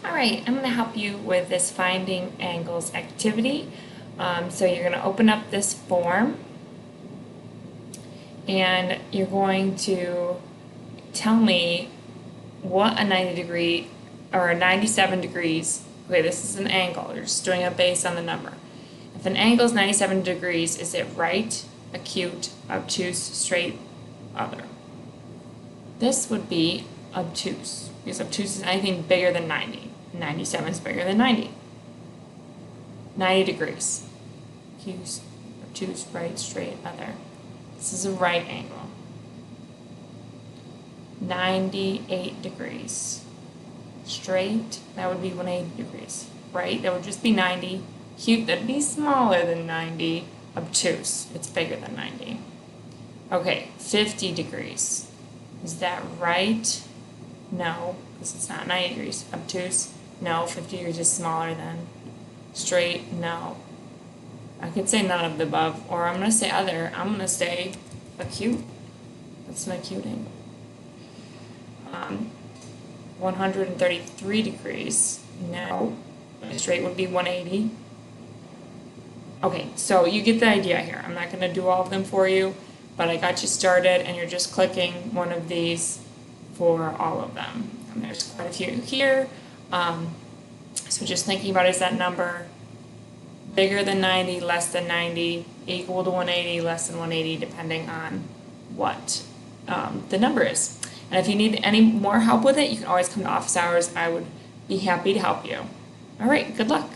All right, I'm going to help you with this finding angles activity. So you're going to open up this form and you're going to tell me what a 90 degree or a 97 degrees, okay, this is an angle, you're just doing it based on the number. If an angle is 97 degrees, is it right, acute, obtuse, straight, other? This would be obtuse, because obtuse is anything bigger than 90. 97 is bigger than 90. 90 degrees. Obtuse, right, straight, other. This is a right angle. 98 degrees. Straight, that would be 180 degrees. Right, that would just be 90. Acute, that'd be smaller than 90. Obtuse, it's bigger than 90. Okay, 50 degrees. Is that right? No, because it's not 90 degrees. Obtuse? No, 50 degrees is smaller than. Straight? No. I could say none of the above, or I'm going to say other. I'm going to say acute. That's an acute angle. 133 degrees. No. Straight would be 180. Okay, so you get the idea here. I'm not going to do all of them for you, but I got you started, and you're just clicking one of these for all of them. And there's quite a few here. So just thinking about, is that number bigger than 90, less than 90, equal to 180, less than 180, depending on what the number is. And if you need any more help with it, you can always come to office hours. I would be happy to help you. All right, good luck.